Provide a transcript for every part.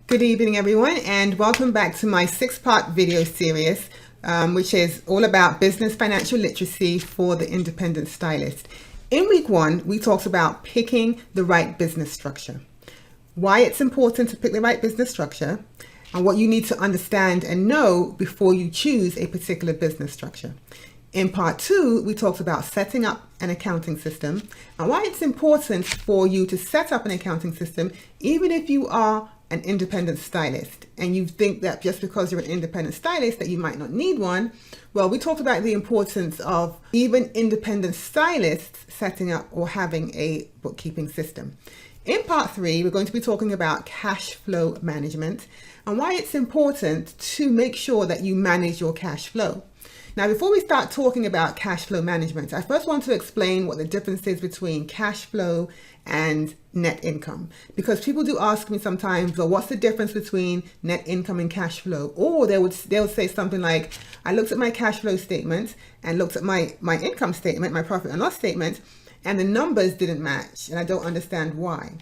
Good evening, everyone, and welcome back to my 6-part video series, which is all about business financial literacy for the independent stylist. In week 1, we talked about picking the right business structure, why it's important to pick the right business structure, and what you need to understand and know before you choose a particular business structure. In part 2, we talked about setting up an accounting system and why it's important for you to set up an accounting system even if you are an independent stylist and you think that just because you're an independent stylist that you might not need one. Well, we talked about the importance of even independent stylists setting up or having a bookkeeping system. In part 3, we're going to be talking about cash flow management and why it's important to make sure that you manage your cash flow. Now, before we start talking about cash flow management, I first want to explain what the difference is between cash flow and net income. Because people do ask me sometimes, well, what's the difference between net income and cash flow? Or they'll say something like, I looked at my cash flow statement and looked at my income statement, my profit and loss statement, and the numbers didn't match, and I don't understand why.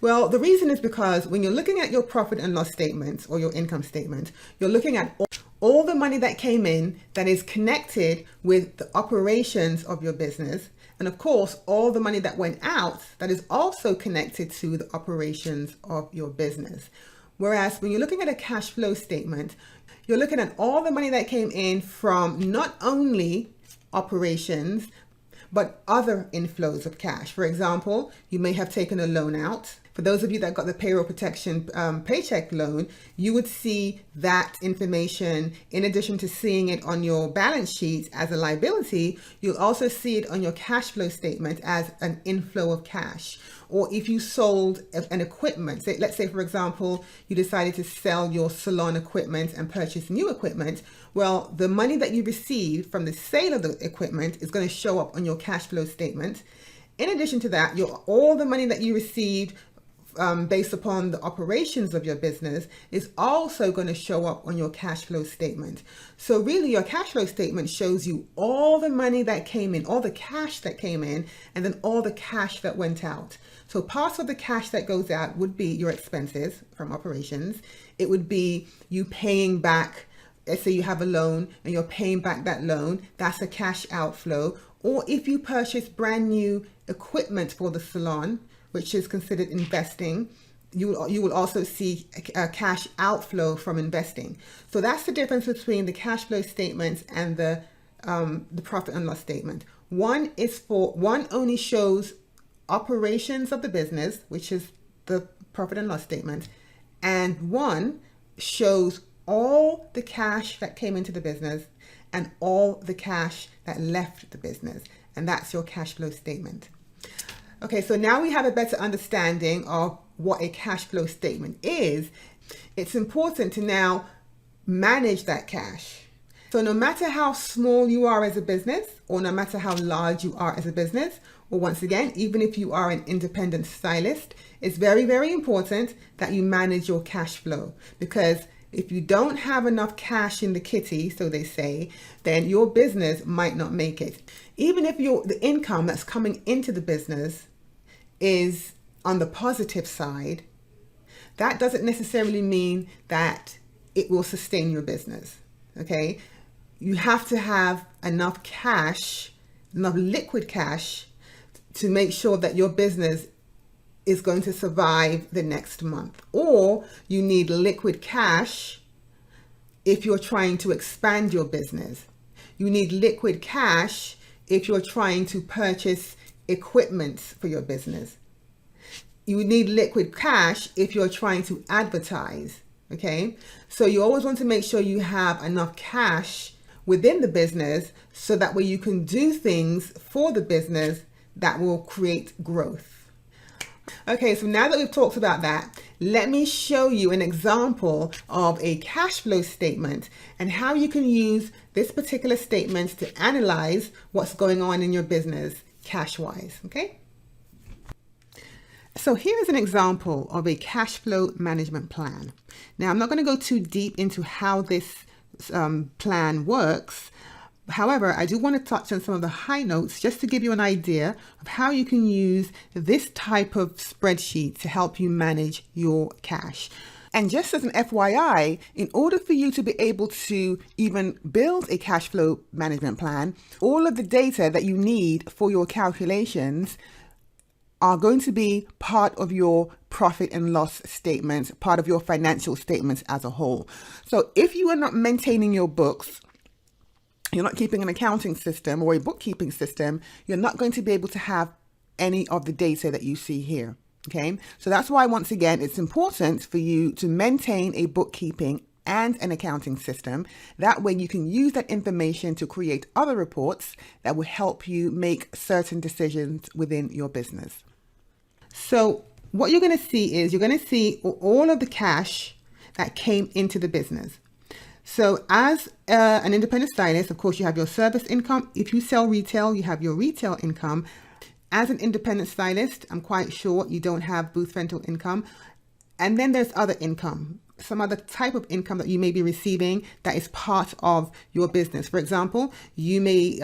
Well, the reason is because when you're looking at your profit and loss statement or your income statement, you're looking at all the money that came in that is connected with the operations of your business. And of course, all the money that went out that is also connected to the operations of your business. Whereas when you're looking at a cash flow statement, you're looking at all the money that came in from not only operations, but other inflows of cash. For example, you may have taken a loan out. For those of you that got the payroll protection paycheck loan, you would see that information in addition to seeing it on your balance sheet as a liability. You'll also see it on your cash flow statement as an inflow of cash. Or if you sold an equipment, let's say, for example, you decided to sell your salon equipment and purchase new equipment. Well, the money that you received from the sale of the equipment is going to show up on your cash flow statement. In addition to that, all the money that you received based upon the operations of your business is also going to show up on your cash flow statement. So really your cash flow statement shows you all the money that came in, all the cash that came in, and then all the cash that went out. So part of the cash that goes out would be your expenses from operations. It would be you paying back, let's say you have a loan and you're paying back that loan, that's a cash outflow. Or if you purchase brand new equipment for the salon, which is considered investing, you will also see a cash outflow from investing. So that's the difference between the cash flow statement and the profit and loss statement. One only shows operations of the business, which is the profit and loss statement, and one shows all the cash that came into the business and all the cash that left the business, and that's your cash flow statement. Okay, so now we have a better understanding of what a cash flow statement is. It's important to now manage that cash. So no matter how small you are as a business, or no matter how large you are as a business, or once again, even if you are an independent stylist, it's very, very important that you manage your cash flow, because if you don't have enough cash in the kitty, so they say, then your business might not make it. Even if the income that's coming into the business is on the positive side, that doesn't necessarily mean that it will sustain your business. Okay, you have to have enough cash, enough liquid cash, to make sure that your business is going to survive the next month. Or you need liquid cash if you're trying to expand your business. You need liquid cash if you're trying to purchase equipment for your business. You need liquid cash if you're trying to advertise. Okay, so you always want to make sure you have enough cash within the business so that way you can do things for the business that will create growth. Okay, so now that we've talked about that, let me show you an example of a cash flow statement and how you can use this particular statement to analyze what's going on in your business cash-wise. Okay, so here is an example of a cash flow management plan. Now, I'm not going to go too deep into how this plan works. However, I do want to touch on some of the high notes just to give you an idea of how you can use this type of spreadsheet to help you manage your cash. And just as an FYI, in order for you to be able to even build a cash flow management plan, all of the data that you need for your calculations are going to be part of your profit and loss statements, part of your financial statements as a whole. So if you are not maintaining your books, you're not keeping an accounting system or a bookkeeping system, you're not going to be able to have any of the data that you see here. Okay, so that's why, once again, it's important for you to maintain a bookkeeping and an accounting system. That way you can use that information to create other reports that will help you make certain decisions within your business. So what you're going to see is you're going to see all of the cash that came into the business. So as an independent stylist, of course, you have your service income. If you sell retail, you have your retail income. As an independent stylist, I'm quite sure you don't have booth rental income. And then there's other income, some other type of income that you may be receiving that is part of your business. For example, you may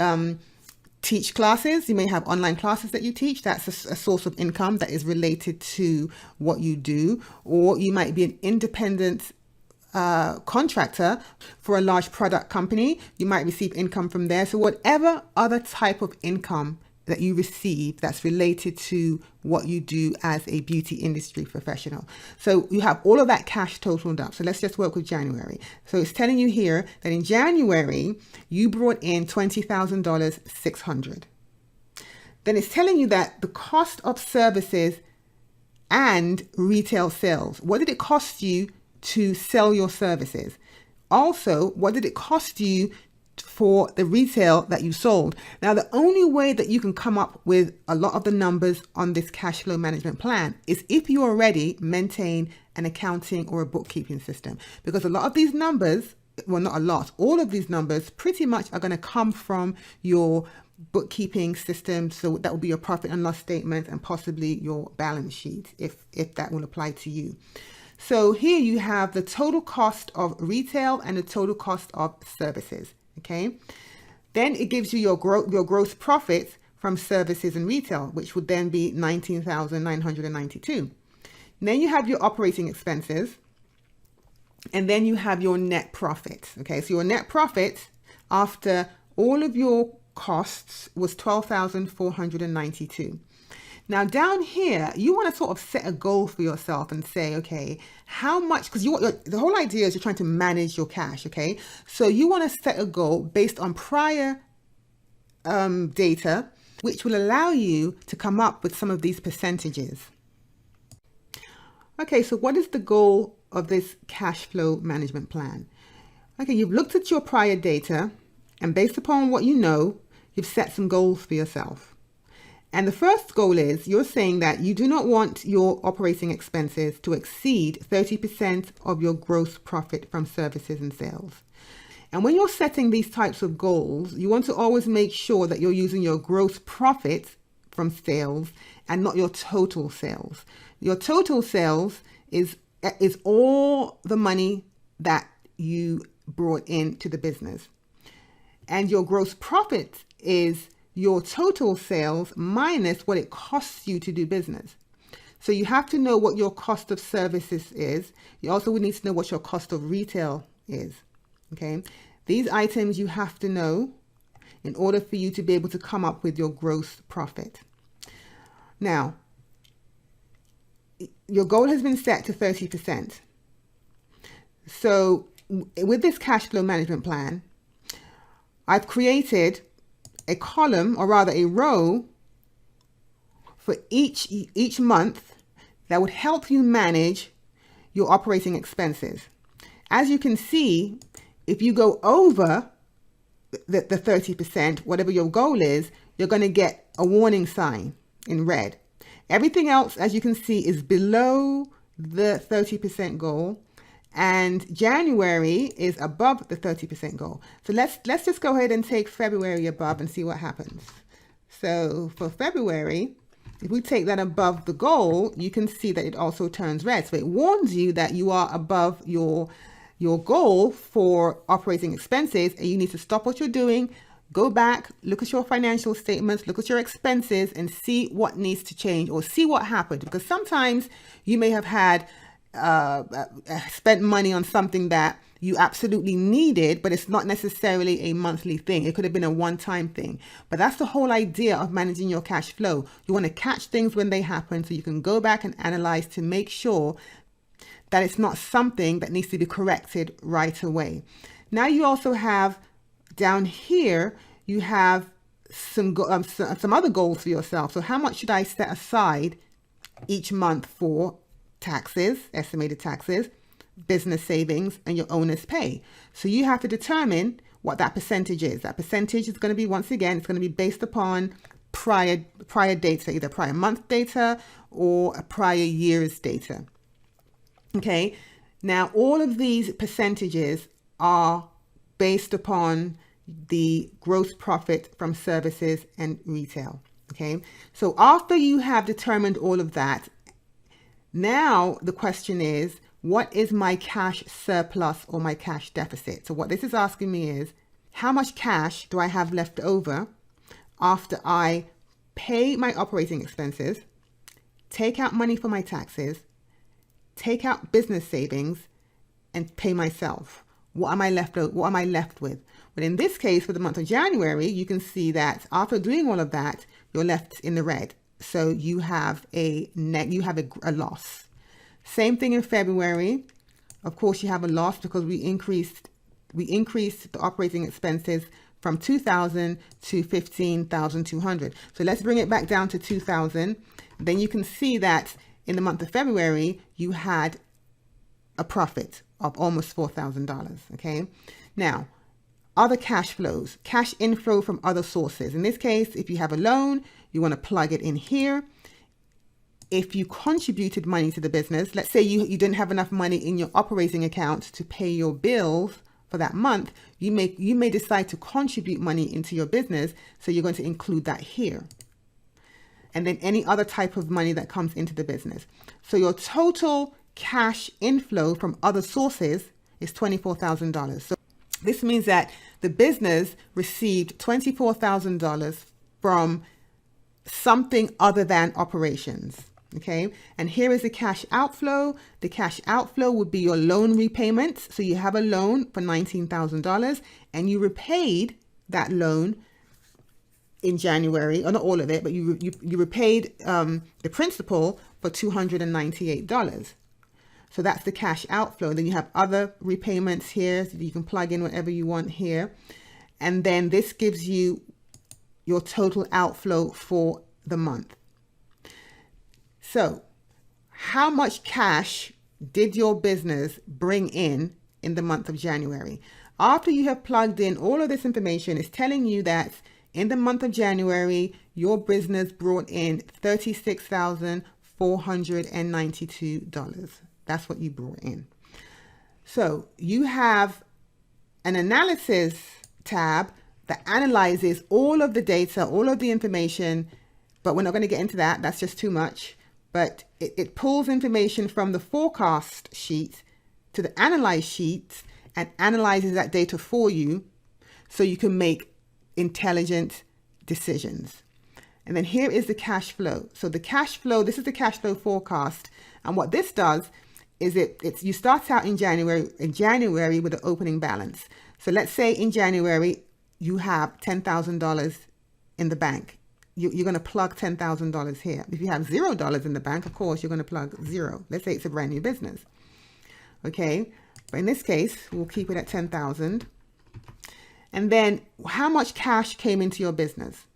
teach classes. You may have online classes that you teach. That's a source of income that is related to what you do. Or you might be an independent contractor for a large product company. You might receive income from there. So whatever other type of income that you receive that's related to what you do as a beauty industry professional. So you have all of that cash totaled up. So let's just work with January. So it's telling you here that in January, you brought in $20,600. Then it's telling you that the cost of services and retail sales, what did it cost you to sell your services? Also, what did it cost you for the retail that you sold? Now, the only way that you can come up with a lot of the numbers on this cash flow management plan is if you already maintain an accounting or a bookkeeping system, because a lot of these numbers, well, not a lot, all of these numbers pretty much are going to come from your bookkeeping system. So that will be your profit and loss statement and possibly your balance sheet, if that will apply to you. So here you have the total cost of retail and the total cost of services. Okay, then it gives you your gross profit from services and retail, which would then be $19,992. Then you have your operating expenses, and then you have your net profit. Okay, so your net profit after all of your costs was $12,492. Now down here, you want to sort of set a goal for yourself and say, okay, how much, because the whole idea is you're trying to manage your cash, okay? So you want to set a goal based on prior data, which will allow you to come up with some of these percentages. Okay, so what is the goal of this cash flow management plan? Okay, you've looked at your prior data, and based upon what you know, you've set some goals for yourself. And the first goal is you're saying that you do not want your operating expenses to exceed 30% of your gross profit from services and sales. And when you're setting these types of goals, you want to always make sure that you're using your gross profit from sales and not your total sales. Your total sales is all the money that you brought into the business. And your gross profit is your total sales minus what it costs you to do business. So you have to know what your cost of services is. You also would need to know what your cost of retail is. Okay, these items you have to know in order for you to be able to come up with your gross profit. Now, your goal has been set to 30%. So with this cash flow management plan, I've created a column, or rather a row, for each month that would help you manage your operating expenses. As you can see, if you go over the 30%, whatever your goal is, you're going to get a warning sign in red. Everything else, as you can see, is below the 30% goal. And January is above the 30% goal. So let's just go ahead and take February above and see what happens. So for February, if we take that above the goal, you can see that it also turns red. So it warns you that you are above your goal for operating expenses, and you need to stop what you're doing, go back, look at your financial statements, look at your expenses, and see what needs to change or see what happened. Because sometimes you may have had spent money on something that you absolutely needed, but it's not necessarily a monthly thing. It could have been a one-time thing. But that's the whole idea of managing your cash flow. You want to catch things when they happen so you can go back and analyze to make sure that it's not something that needs to be corrected right away. Now you also have down here, you have some other goals for yourself. So how much should I set aside each month for taxes, estimated taxes, business savings, and your owner's pay? So you have to determine what that percentage is. That percentage is going to be, once again, it's going to be based upon prior data, either prior month data or a prior year's data. Okay, now all of these percentages are based upon the gross profit from services and retail. Okay, so after you have determined all of that, now the question is, what is my cash surplus or my cash deficit? So what this is asking me is, how much cash do I have left over after I pay my operating expenses, take out money for my taxes, take out business savings, and pay myself? What am I left with? But in this case, for the month of January, you can see that after doing all of that, you're left in the red. So you have a loss. Same thing in February. Of course, you have a loss because we increased the operating expenses from 2,000 to 15,200. So let's bring it back down to 2,000. Then you can see that in the month of February, you had a profit of almost $4,000. Okay. Now, other cash flows, cash inflow from other sources. In this case, if you have a loan, you want to plug it in here. If you contributed money to the business, let's say you didn't have enough money in your operating account to pay your bills for that month, you may decide to contribute money into your business. So you're going to include that here. And then any other type of money that comes into the business. So your total cash inflow from other sources is $24,000. So this means that the business received $24,000 from something other than operations. Okay. And here is the cash outflow. The cash outflow would be your loan repayments. So you have a loan for $19,000 and you repaid that loan in January, or not all of it, but you repaid the principal for $298. So that's the cash outflow. Then you have other repayments here. So you can plug in whatever you want here. And then this gives you your total outflow for the month. So how much cash did your business bring in the month of January? After you have plugged in all of this information, it's telling you that in the month of January, your business brought in $36,492. That's what you brought in. So you have an analysis tab that analyzes all of the data, all of the information, but we're not going to get into that. That's just too much. But it pulls information from the forecast sheet to the analyze sheet and analyzes that data for you so you can make intelligent decisions. And then here is the cash flow. So the cash flow, this is the cash flow forecast. And what this does is you start out in January with an opening balance. So let's say in January, you have $10,000 in the bank. You're going to plug $10,000 here. If you have $0 in the bank, of course, you're going to plug zero. Let's say it's a brand new business. Okay. But in this case, we'll keep it at 10,000. And then how much cash came into your business?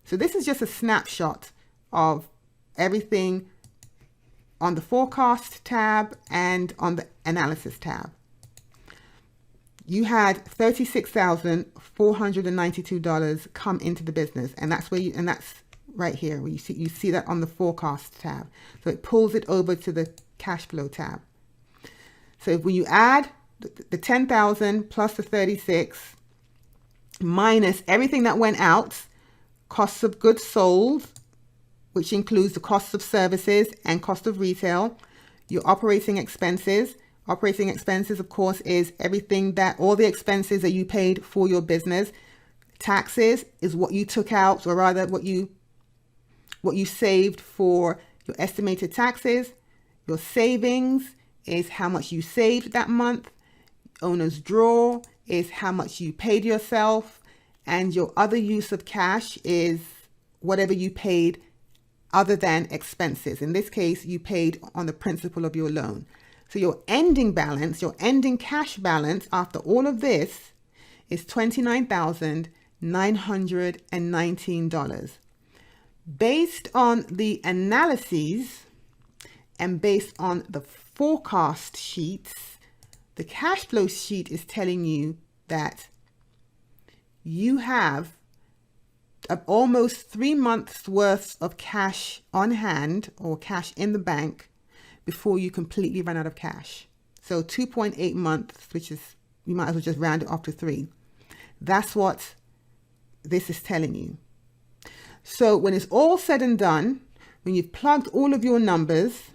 So this is just a snapshot of everything on the forecast tab and on the analysis tab. You had $36,492 come into the business, and that's right here where you see that on the forecast tab. So it pulls it over to the cash flow tab. So when you add the 10,000 plus the 36 minus everything that went out, costs of goods sold, which includes the costs of services and cost of retail, your operating expenses. Operating expenses, of course, is everything all the expenses that you paid for your business. Taxes is what you took out, or rather what you saved for your estimated taxes. Your savings is how much you saved that month. Owner's draw is how much you paid yourself. And your other use of cash is whatever you paid other than expenses. In this case, you paid on the principal of your loan. So your ending balance, your ending cash balance after all of this is $29,919. Based on the analyses and based on the forecast sheets, the cash flow sheet is telling you that you have almost 3 months worth of cash on hand or cash in the bank before you completely run out of cash. So 2.8 months, which is, you might as well just round it off to 3. That's what this is telling you. So when it's all said and done, when you've plugged all of your numbers,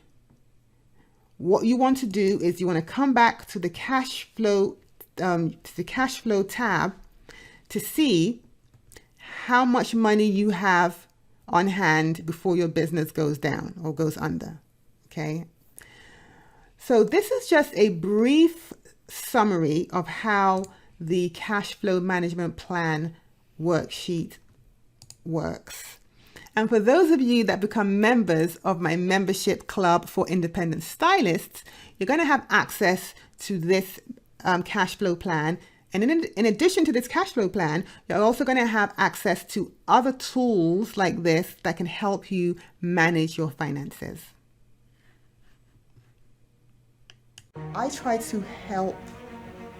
what you want to do is you want to come back to the cash flow tab to see how much money you have on hand before your business goes down or goes under. Okay. So this is just a brief summary of how the cash flow management plan worksheet works. And for those of you that become members of my membership club for independent stylists, you're going to have access to this cash flow plan. And in addition to this cash flow plan, you're also going to have access to other tools like this that can help you manage your finances. I try to help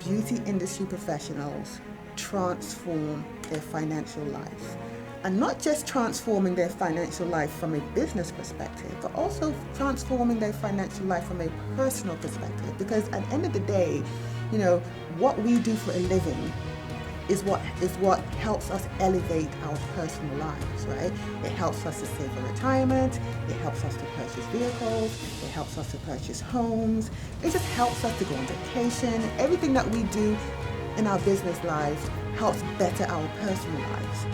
beauty industry professionals transform their financial life. And not just transforming their financial life from a business perspective, but also transforming their financial life from a personal perspective. Because at the end of the day, you know, what we do for a living is what helps us elevate our personal lives, right? It helps us to save for retirement. It helps us to purchase vehicles. It helps us to purchase homes. It just helps us to go on vacation. Everything that we do in our business lives helps better our personal lives.